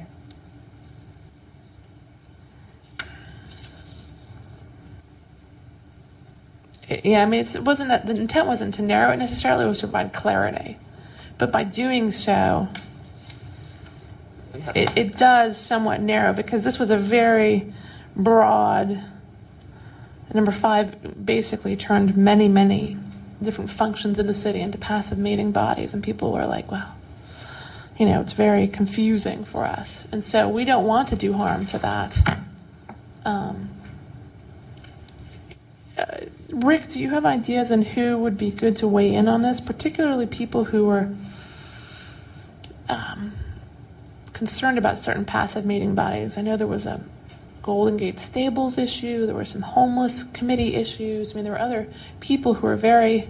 Yeah, I mean, it wasn't that the intent wasn't to narrow it necessarily; it was to provide clarity. But by doing so, it does somewhat narrow, because this was a very broad. Number 5 basically turned many different functions in the city into passive meeting bodies, and people were like, "Well, it's very confusing for us," and so we don't want to do harm to that. Rick, do you have ideas on who would be good to weigh in on this, particularly people who are concerned about certain passive meeting bodies? I know there was a Golden Gate Stables issue, there were some homeless committee issues. I mean, there were other people who are very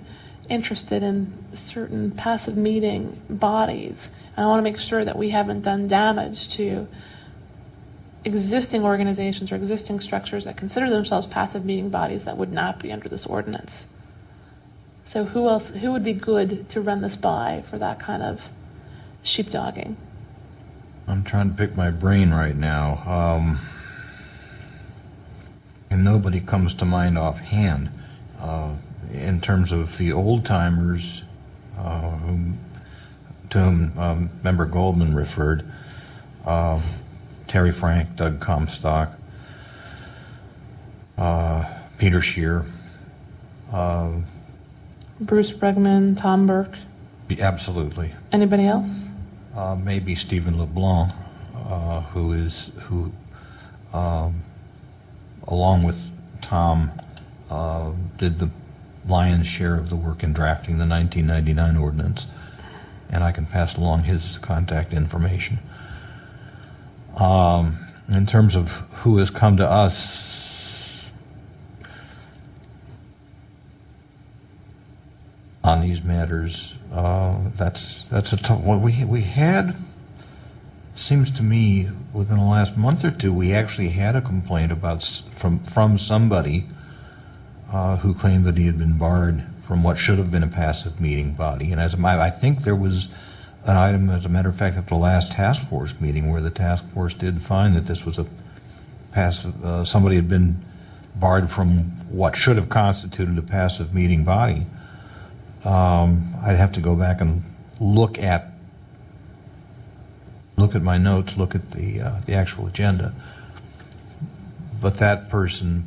interested in certain passive meeting bodies. And I want to make sure that we haven't done damage to existing organizations or existing structures that consider themselves passive meeting bodies that would not be under this ordinance. So who would be good to run this by for that kind of sheepdogging? I'm trying to pick my brain right now. And nobody comes to mind offhand. In terms of the old timers to whom Member Goldman referred, Terry Frank, Doug Comstock, Peter Scheer. Bruce Bregman, Tom Burke. Absolutely. Anybody else? Maybe Stephen LeBlanc, who along with Tom, did the lion's share of the work in drafting the 1999 ordinance, and I can pass along his contact information. In terms of who has come to us on these matters, that's a tough one. We had, seems to me, within the last month or two, we actually had a complaint from somebody who claimed that he had been barred from what should have been a passive meeting body. And I think there was an item, as a matter of fact, at the last task force meeting where the task force did find that this was a passive, somebody had been barred from what should have constituted a passive meeting body. I'd have to go back and look at my notes, look at the actual agenda. But that person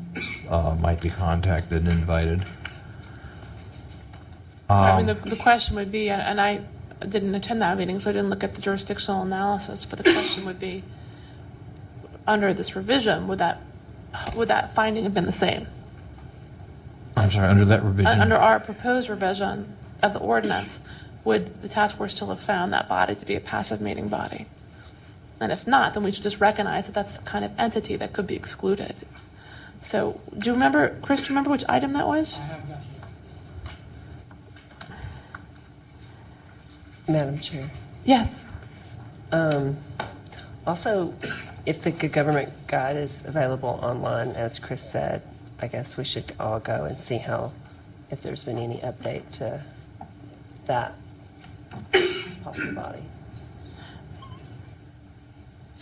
might be contacted and invited. I mean, the question would be, and I didn't attend that meeting, so I didn't look at the jurisdictional analysis, but the question would be, under this revision, would that finding have been the same? I'm sorry, under that revision? Under our proposed revision of the ordinance, would the task force still have found that body to be a passive meeting body? And if not, then we should just recognize that that's the kind of entity that could be excluded. So, do you remember, Chris, do you remember which item that was? I have that here. Madam Chair. Yes. Also, if the good government guide is available online, as Chris said, I guess we should all go and see if there's been any update to that policy body.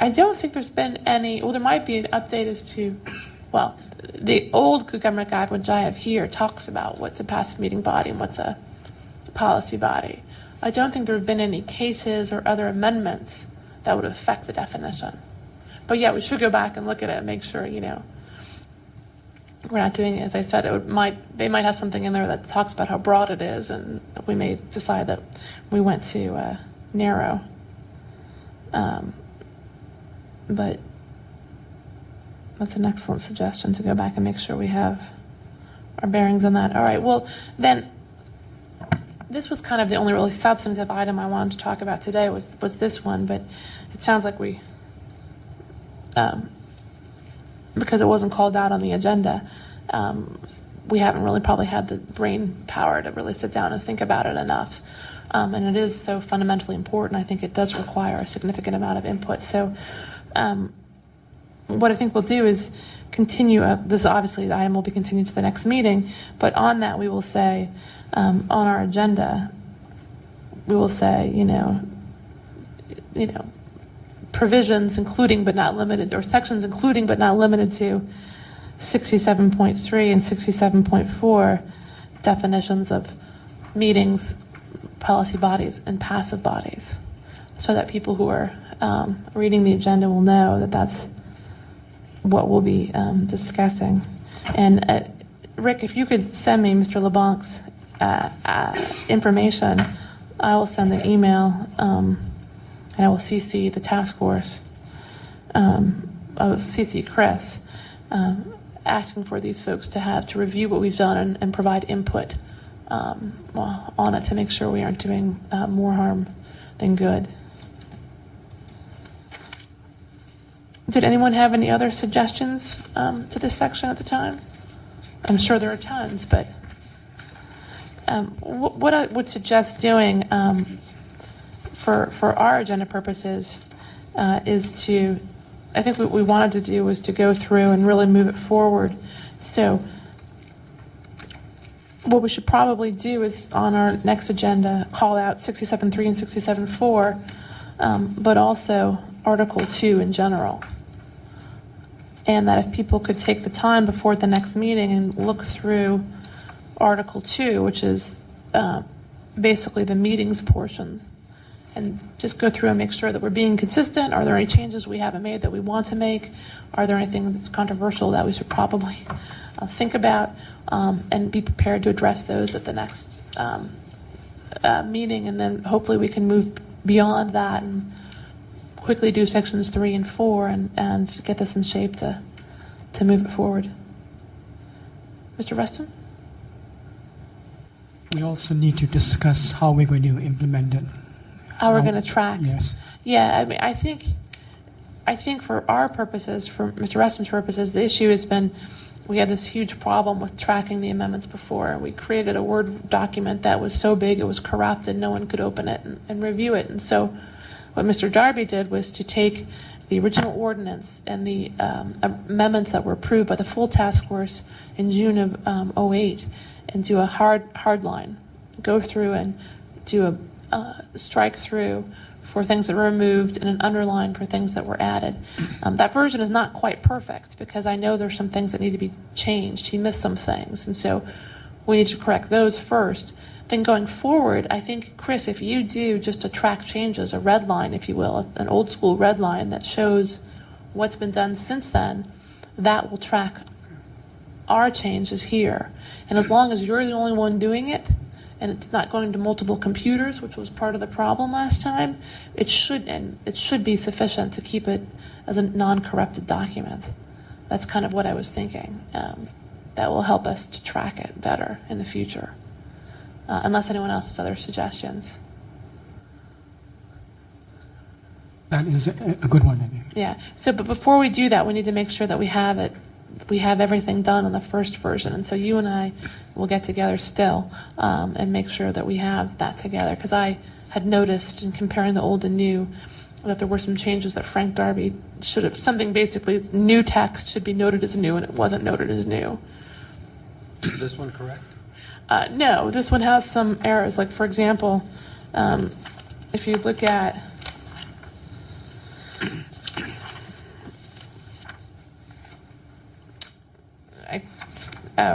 I don't think there's been any, well, there might be an update as to, well, the old good government guide, which I have here, talks about what's a passive meeting body and what's a policy body. I don't think there have been any cases or other amendments that would affect the definition. But yeah, we should go back and look at it and make sure, we're not doing it. As I said, they might have something in there that talks about how broad it is, and we may decide that we went to narrow. But that's an excellent suggestion to go back and make sure we have our bearings on that. All right, well, then this was kind of the only really substantive item I wanted to talk about today was this one, but it sounds like we, because it wasn't called out on the agenda, we haven't really probably had the brain power to really sit down and think about it enough. And it is so fundamentally important. I think it does require a significant amount of input. So what I think we'll do is continue, this obviously the item will be continued to the next meeting, but on that we will say, on our agenda, we will say, provisions including but not limited, or sections including but not limited to 67.3 and 67.4 definitions of meetings, policy bodies, and passive bodies, so that people who are reading the agenda will know that that's what we'll be discussing. And Rick, if you could send me Mr. LeBlanc's information, I will send the email, and I will CC the task force. I will CC Chris, asking for these folks to review what we've done and provide input on it to make sure we aren't doing more harm than good. Did anyone have any other suggestions to this section at the time? I'm sure there are tons, but what I would suggest doing for our agenda purposes is to, I think what we wanted to do was to go through and really move it forward. So what we should probably do is on our next agenda call out 67.3 and 67.4, but also Article 2 in general. And that if people could take the time before the next meeting and look through Article 2, which is basically the meetings portion, and just go through and make sure that we're being consistent. Are there any changes we haven't made that we want to make? Are there anything that's controversial that we should probably think about, and be prepared to address those at the next meeting, and then hopefully we can move beyond that and quickly do sections 3 and 4 and get this in shape to move it forward. Mr. Rustin? We also need to discuss how we're going to implement it. How we're going to track. Yes. Yeah, I mean, I think for our purposes, for Mr. Rustin's purposes, the issue has been we had this huge problem with tracking the amendments before. We created a Word document that was so big it was corrupted, no one could open it and review it. And so what Mr. Darby did was to take the original ordinance and the amendments that were approved by the full task force in June of 2008 and do a hard line, go through and do a strike through for things that were removed and an underline for things that were added. That version is not quite perfect because I know there's some things that need to be changed. He missed some things, and so we need to correct those first. Then going forward, I think, Chris, if you do just a track changes, a red line, if you will, an old school red line that shows what's been done since then, that will track our changes here. And as long as you're the only one doing it, and it's not going to multiple computers, which was part of the problem last time, it should be sufficient to keep it as a non-corrupted document. That's kind of what I was thinking. That will help us to track it better in the future. Unless anyone else has other suggestions. That is a good one, I think. Yeah. So, but before we do that, we need to make sure that we have everything done on the first version. And so you and I will get together still and make sure that we have that together. Because I had noticed in comparing the old and new, that there were some changes that Frank Darby should have, something basically, new text should be noted as new, and it wasn't noted as new. Is this one correct? No, this one has some errors. Like, for example, if you look at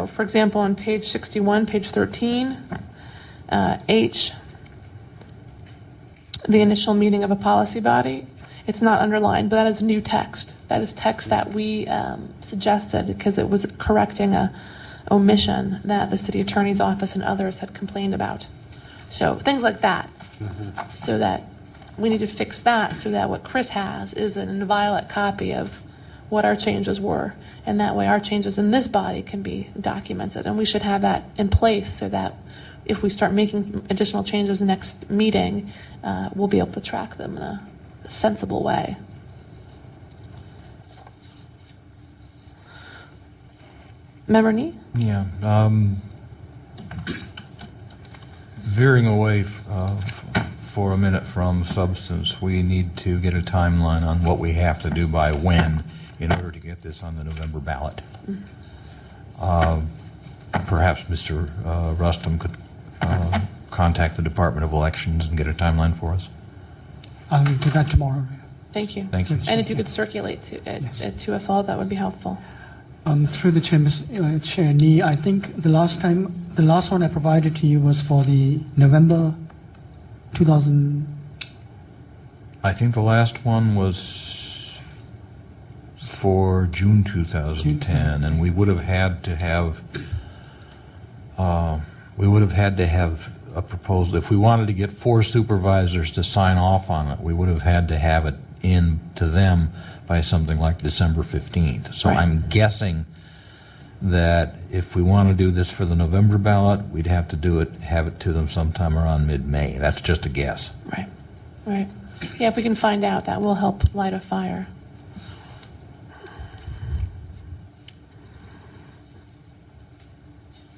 for example, on page 61, page 13, H, the initial meeting of a policy body, it's not underlined, but that is new text. That is text that we suggested because it was correcting a omission that the city attorney's office and others had complained about. So things like that. So that we need to fix that so that what Chris has is an inviolate copy of what our changes were. And that way our changes in this body can be documented. And we should have that in place so that if we start making additional changes next meeting, we'll be able to track them in a sensible way. Member Nee? Yeah. Veering away for a minute from substance, we need to get a timeline on what we have to do by when in order to get this on the November ballot. Perhaps Mr. Rustum could contact the Department of Elections and get a timeline for us. I'll do that tomorrow. Thank you. Thank you. And if you could circulate to us all, that would be helpful. Through the chair, Chair Nee, I think the last one I provided to you was for the November 2000. I think the last one was for June 2010, and we would have had to have a proposal. If we wanted to get 4 supervisors to sign off on it, we would have had to have it in to them by something like December 15th. So Right. I'm guessing that if we want to do this for the November ballot, we'd have to have it to them sometime around mid-May. That's just a guess. Right. Right. Yeah, if we can find out, that will help light a fire.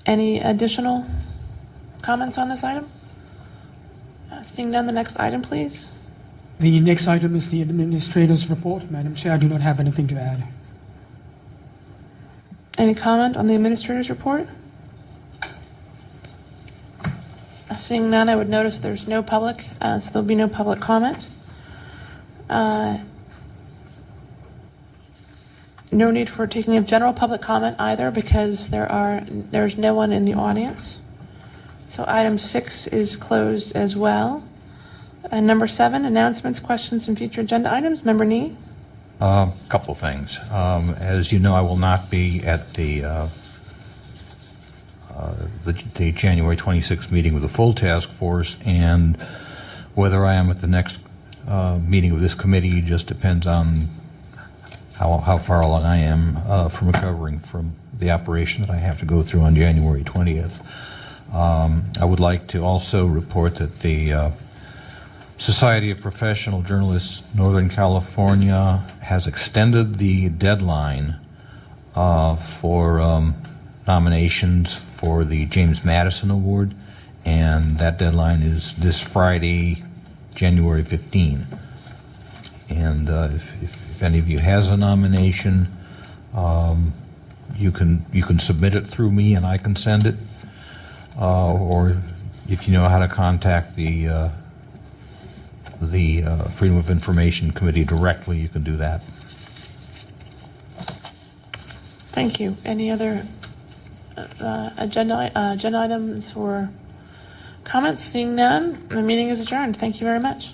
Any additional comments on this item? Seeing none, the next item, please. The next item is the administrator's report. Madam Chair, I do not have anything to add. Any comment on the administrator's report? Seeing none, I would notice there's no public, so there'll be no public comment. No need for taking of general public comment either because there's no one in the audience. So item 6 is closed as well. Number 7, announcements, questions, and future agenda items. Member Nee? A couple of things. As you know, I will not be at the January 26th meeting with the full task force, and whether I am at the next meeting of this committee just depends on how far along I am from recovering from the operation that I have to go through on January 20th. I would like to also report that the Society of Professional Journalists Northern California has extended the deadline for nominations for the James Madison Award, and that deadline is this Friday, January 15. And if any of you has a nomination, you can submit it through me and I can send it, or if you know how to contact the Freedom of Information Committee directly, you can do that. Thank you. Any other agenda items or comments? Seeing none, the meeting is adjourned. Thank you very much.